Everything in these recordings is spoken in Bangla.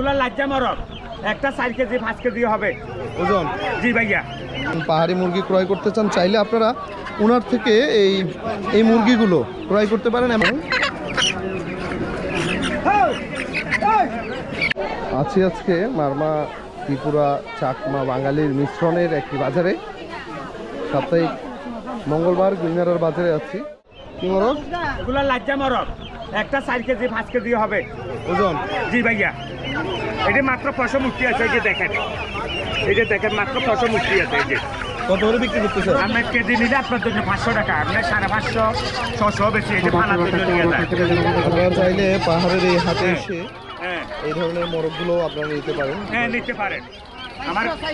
এগুলো লাজ্জা মরক একটা 4 কেজি 5 কেজি হবে ওজন। জি ভাইয়া। পাহাড়ি মুরগি ক্রয় করতে চান চাইলে আপনারা ওনার থেকে এই মুরগিগুলো ক্রয় করতে পারেন। এবং আছি আজকে মারমা ত্রিপুরা চাকমা বাঙালির মিশ্রণের একটি বাজারে, সাপ্তাহিক মঙ্গলবার গুইনারার বাজারে আছি। কি মরক? এগুলো লাজ্জা মরক একটা 4 কেজি 5 কেজি হবে ওজন। জি ভাইয়া। এটা মাত্র 500 মুক্তি আছে। এই যে দেখেন, এই যে দেখেন মাত্র 500 মুক্তি আছে। এই যে কত করে বিক্রি করতেছেন? আপনার কেজি নিলে আপনার জন্য 500 টাকা, আপনার 550 600 বেশি। এই যে পালার জন্য নিয়ে যায়। আপনারা চাইলে পাহাড়ের এই হাটে এসে এই ধরনের মোরগগুলো আপনারা নিতে পারেন। হ্যাঁ নিতে পারেন। আমার ভাই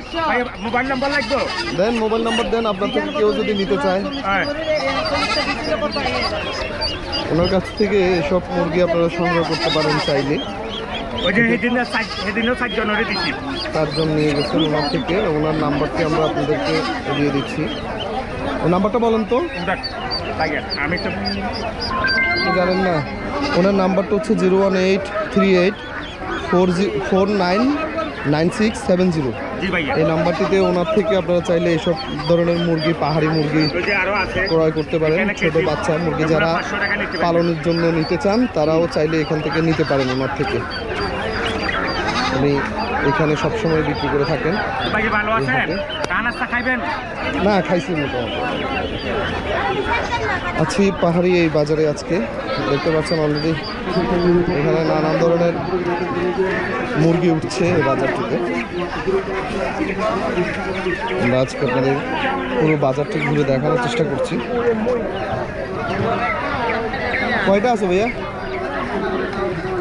মোবাইল নাম্বার লাগবে? দেন, মোবাইল নাম্বার দেন। আপনার থেকে কেউ যদি নিতে চায় ওনার কাছ থেকে এসব মুরগি আপনারা সংগ্রহ করতে পারেন চাইলে। ওই যে সেদিনও 4 জনের দিচ্ছি, 4 জন নিয়ে গেছেন ওনার থেকে। ওনার নাম্বারটি আমরা আপনাদেরকে দিয়ে দিচ্ছি। ওই নাম্বারটা বলেন তো। আমি তো জানেন না? ওনার নাম্বারটা হচ্ছে 01838499670। এই নাম্বারটিতে ওনার থেকে আপনারা চাইলে এইসব ধরনের মুরগি, পাহাড়ি মুরগি ক্রয় করতে পারেন। ছোট বাচ্চা মুরগি যারা পালনের জন্য নিতে চান তারাও চাইলে এখান থেকে নিতে পারেন ওনার থেকে। উনি এখানে সবসময় বিক্রি করে থাকেন। না, খাইছি মোটামুটি। আছি পাহাড়ি এই বাজারে আজকে। দেখতে পাচ্ছেন অলরেডি এখানে নানান ধরনের মুরগি উঠছে এই বাজারটিতে। আমরা আজকে আপনাদের পুরো বাজারটি ঘুরে দেখানোর চেষ্টা করছি। কয়টা আছে ভাইয়া?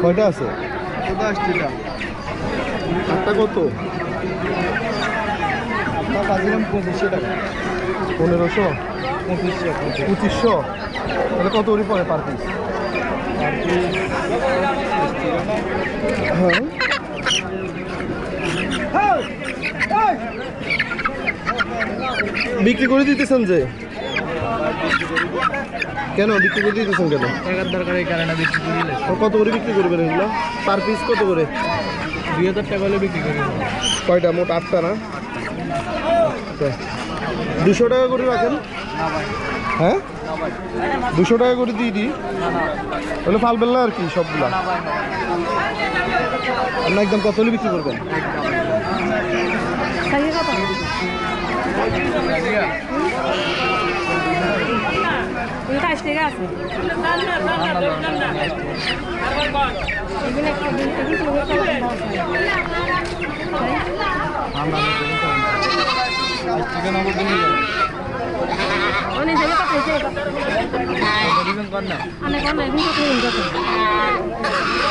কয়টা আছে? 8টা কত? 2500 টাকা। 1500? 2500? তাহলে কত করে পড়ে পার পিস? হ্যাঁ, বিক্রি করে দিতেছেন যে? কেন বিক্রি করে দিতেছেন কেন? টাকার দরকার, এই কারণে বিক্রি করে দিলে। কত করে বিক্রি করবেন এগুলো? পার পিস কত করে? 2000 টাকা হলে বিক্রি করে দেবো। কয়টা? মোট 8টা না? 200 টাকা করে রাখেন। হ্যাঁ, 200 টাকা করে দিয়ে দিই। তাহলে ফালবেন না আর কি সবগুলা? আপনার একদম কত হলে বিক্রি করবেন?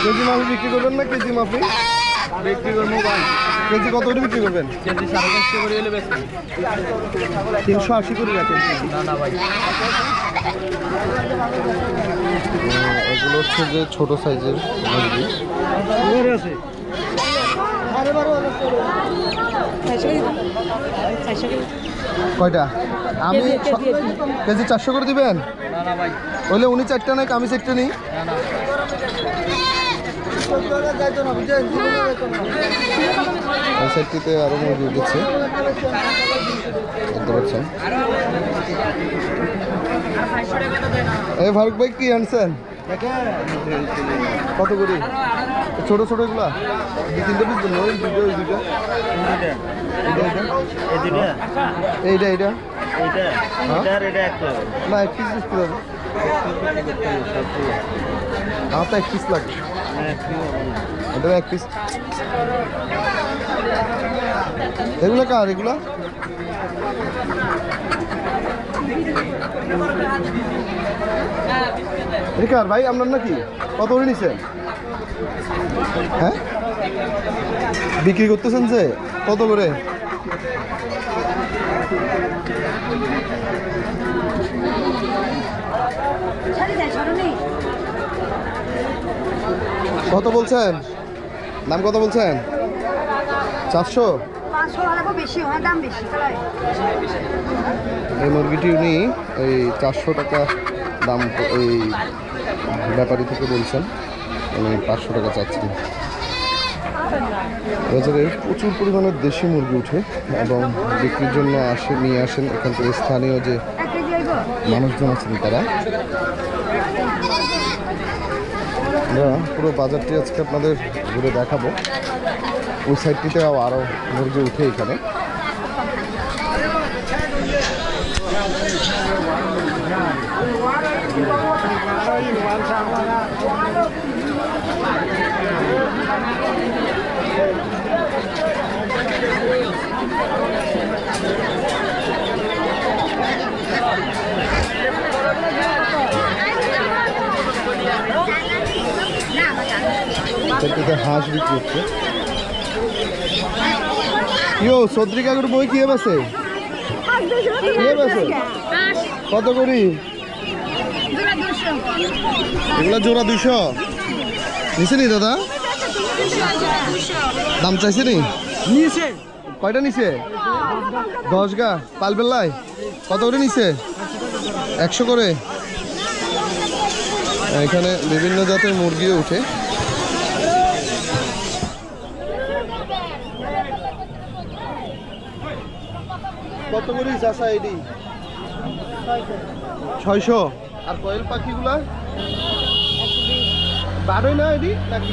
কেজি মাফি বিক্রি করবেন না কেজি মাফি? বিক্রি করবো ভাই। কেজি কত করে বিক্রি করবেন? কেজি 450 করে এলে বেশি। 380 করে রাখেন। না না ভাই, এগুলো হচ্ছে যে ছোট সাইজের মুরগি। কয়টা? আমি কেজি 400 করে দিবেন? না না ভাই। বলে উনি 4টা নাকি আমি 4টা নিই? না না, এই সাইডটিতে আরো মুরগি উঠেছে, দেখতে পাচ্ছেন। এই ফারুক ভাই কি আনছেন? কত করে? ছোট ছোট এগুলা 2-3টা পিস দেন। ওই দুটো, ওই দুটো, এইটা এইটা না, 1 পিস দিতে হবে। আমার তো 1 পিস লাগে। এটা 1 পিস। এগুলো কার? এগুলো কার ভাই? আপনার নাকি? কত করে নিছেন? হ্যাঁ, বিক্রি করতেছেন যে কত করে? কত বলছেন? দাম কত বলছেন? 400? এই মুরগিটি উনি এই 400 টাকা দাম এই ব্যাপারী থেকে বলছেন, উনি 500 টাকা চাচ্ছেন। বাজারে প্রচুর পরিমাণে দেশি মুরগি উঠে এবং বিক্রির জন্য নিয়ে আসেন এখান থেকে স্থানীয় যে মানুষজন আছেন তারা। আমরা পুরো বাজারটি আজকে আপনাদের ঘুরে দেখাবো। ওই সাইডটিতেও আরও মুরগি উঠে এখানে। হাঁস বিক্রি হচ্ছে। ইয়ো সদ্রি কাকুর বই কি আছে? কত করি এগুলা? জোড়া 200 নিচে নি দাদা? দাম চাইছে নি? কয়টা নিচে? 10 গা পালবেল্লাই কত করে নিচে? 100 করে। এখানে বিভিন্ন জাতের মুরগিও উঠে। কত করে চাষা এডি? 600। আর কোয়েল পাখিগুলা বারোই না এডি নাকি?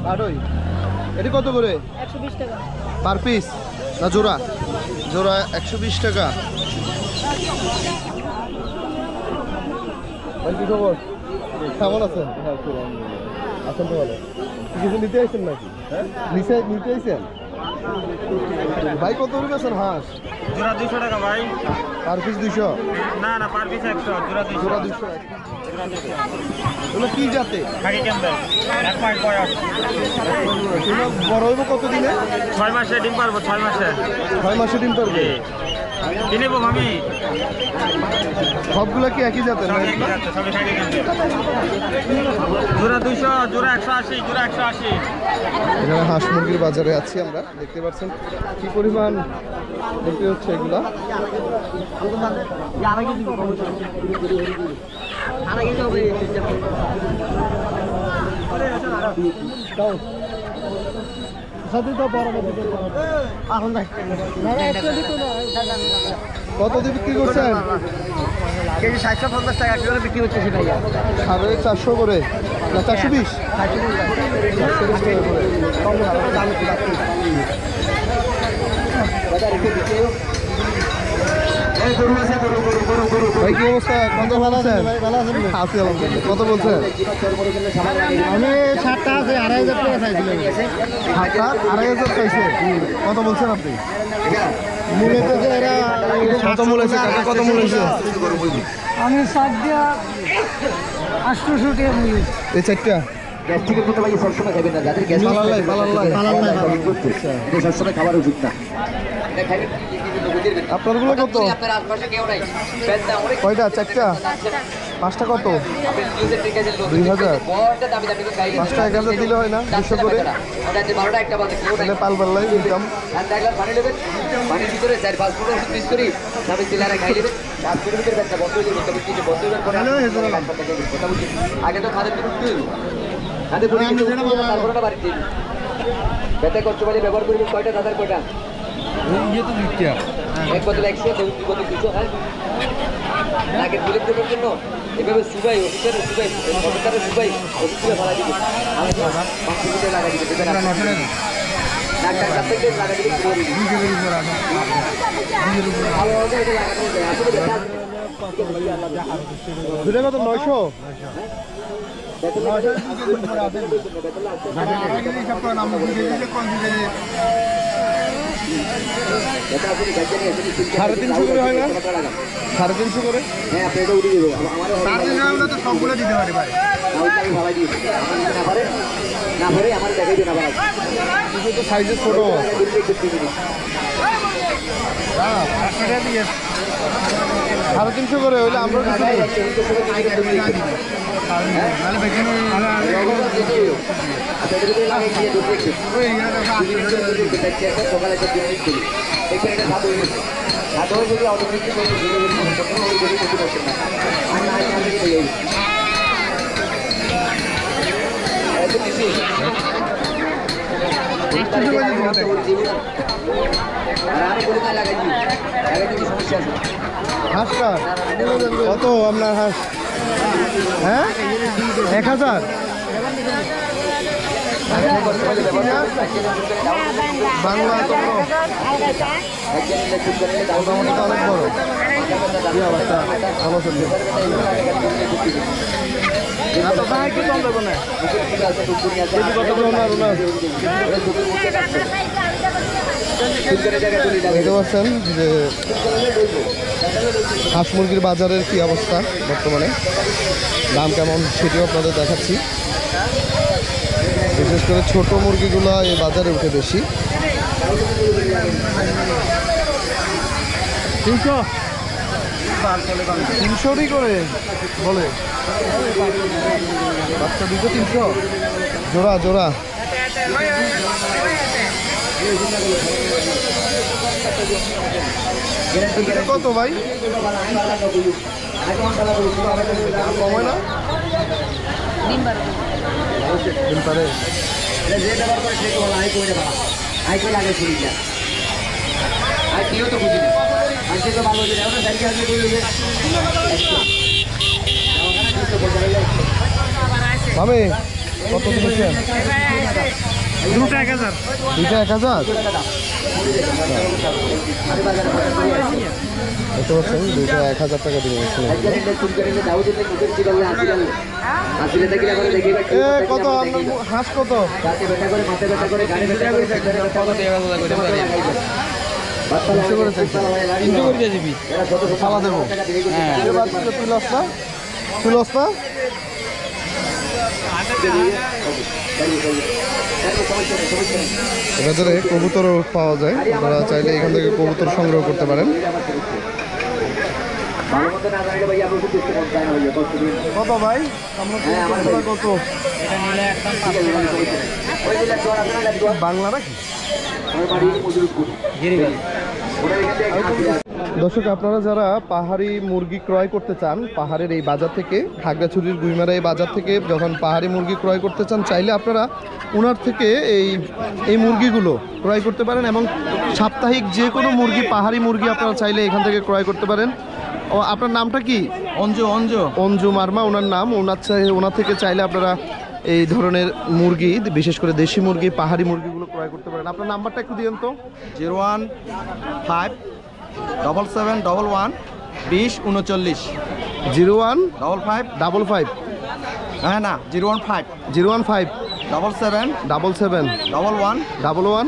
বারোই। এটি কত করে? 120 টাকা পার পিস না জোড়া? জোড়া 120 টাকা। কি খবর? কেমন আছেন? আছেন তো ভালো। কিছু নিতে আসছেন নাকি? নিতে আসছেন ভাই? কত করে বেছেন হাঁস? জোড়া 200 টাকা ভাই। Per piece 200? না না, পার পিস 100। জোড়া 200। কি জাতে? খাকি ক্যাম্বেল, 1 মাস বয়স। বড় হইব কত দিনে? 6 মাসে ডিম পারবো। 6 মাসে 6 মাসে ডিম পারবে। কিনে নেবো আমি। সবগুলা কি একই জাতের? জোড়া 200, জোড়া 180, জোড়া 180। এখানে হাঁস মুরগির বাজারে আছি আমরা। দেখতে পাচ্ছেন কি পরিমাণ বিক্রি হচ্ছে এগুলা। কত দিয়ে বিক্রি করছেন? কেজি 750 টাকা করে বিক্রি হচ্ছে ভাইয়া। 450 করে না 420? ভাই কি অবস্থা? কত ভালো আছেন? আছি আলহামদুলিল্লাহ। কত বলছেন? আমি 7টা আছে 2500 টাকা চাইছিল। 2500 চাইছে। কত বলছেন আপনি? মূলত এরা কত মূল আছে? কাকা কত মূল আছে? আমি 7 দিয়া 800 টাকা মূল্য। এই চারটা গ্যাস্ট্রিকের মতো ভাই সবসময় খাবেন না, যাদের গ্যাস সবসময় খাবার উচিত না। আপনারগুলো কত? কয়টা? চারটা? 5টা কত? 2000। 5টা 1000 দিলে হয় না? 200 করে তাহলে পালপাল্লাই ইনকাম। পানির ভিতরে 4-5 ফুট ওষুধ মিক্স করি তবে তেলারা খাই দেবেন। 7 কিলোমিটার ব্যথা বন্ধ হয়ে যাবে। তবে কিছু বন্ধ হয়ে পরে আগে তো খাদের দিন তাদের তারপরে না বাড়িতে ব্যথা করছো মানে ব্যবহার করবেন। কয়টা দাদার কয়টা? এক বোতল 100, 2 বোতল 200। হ্যাঁ, নাকের ফুলের দেবার জন্য এভাবে সুবাই ওষুধের সুবাই সরকারের সুবাই ওষুধ ভাড়া দিবে। মাংস ভিতরে লাগা দিবে দেবেন। ডাক্তার কাছ থেকে লাগা দিবে। দুটা কত? 900? সাড়ে 300 করে হয় না? 350 করে? হ্যাঁ, আপনি এটা উঠে দেবো। তো সবগুলো দিতে পারি ভাই। ভাড়া দিয়ে না পারে আমার দেখাই দেন আবার। তো সাইজে ছোট। 350 করে হইলে আমরা সকালে যদি অটোমেটিক হাঁসটা কত আপনার হাঁস? হ্যাঁ 1000। বাংলা তো মোটামুটি তো অনেক বড়। কি অবস্থা? ভালো চলছে। দেখতে পাচ্ছেন যে হাঁস মুরগির বাজারের কি অবস্থা বর্তমানে, দাম কেমন সেটিও আপনাদের দেখাচ্ছি। বিশেষ করে ছোট মুরগিগুলো এই বাজারে উঠে বেশি। 300 করে বলে বাচ্চা, 200-300 জোড়া জোড়া। কত ভাই? কমে না? ডিম পারে। মামে কত দিয়েছেন? দুটো 1000। দুইটা 1000। দেখতে পাচ্ছেন দুইটা 1000 টাকা দিয়ে দিচ্ছেন। কত হাঁস কত? খাওয়া দেবো তুলসটা ভেতরে কবুতরও পাওয়া যায়, আপনারা চাইলে এখান থেকে কবুতর সংগ্রহ করতে পারেন। কত ভাই? কত বাংলা নাকি? দর্শক, আপনারা যারা পাহাড়ি মুরগি ক্রয় করতে চান পাহাড়ের এই বাজার থেকে, খাগড়াছড়ির গুইমারা এই বাজার থেকে যখন পাহাড়ি মুরগি ক্রয় করতে চান, চাইলে আপনারা ওনার থেকে এই মুরগিগুলো ক্রয় করতে পারেন এবং সাপ্তাহিক যে কোনো মুরগি, পাহাড়ি মুরগি আপনারা চাইলে এখান থেকে ক্রয় করতে পারেন। ও আপনার নামটা কি? অঞ্জু মার্মা ওনার নাম। ওনার থেকে চাইলে আপনারা এই ধরনের মুরগি, বিশেষ করে দেশি মুরগি, পাহাড়ি মুরগিগুলো ক্রয় করতে পারেন। আপনার নাম্বারটা একটু দিন তো। 01577112039। 01555 হ্যাঁ না 015 015 77 77 11 11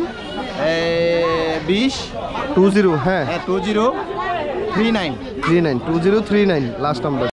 20 20 হ্যাঁ 2039 2039 লাস্ট নাম্বার।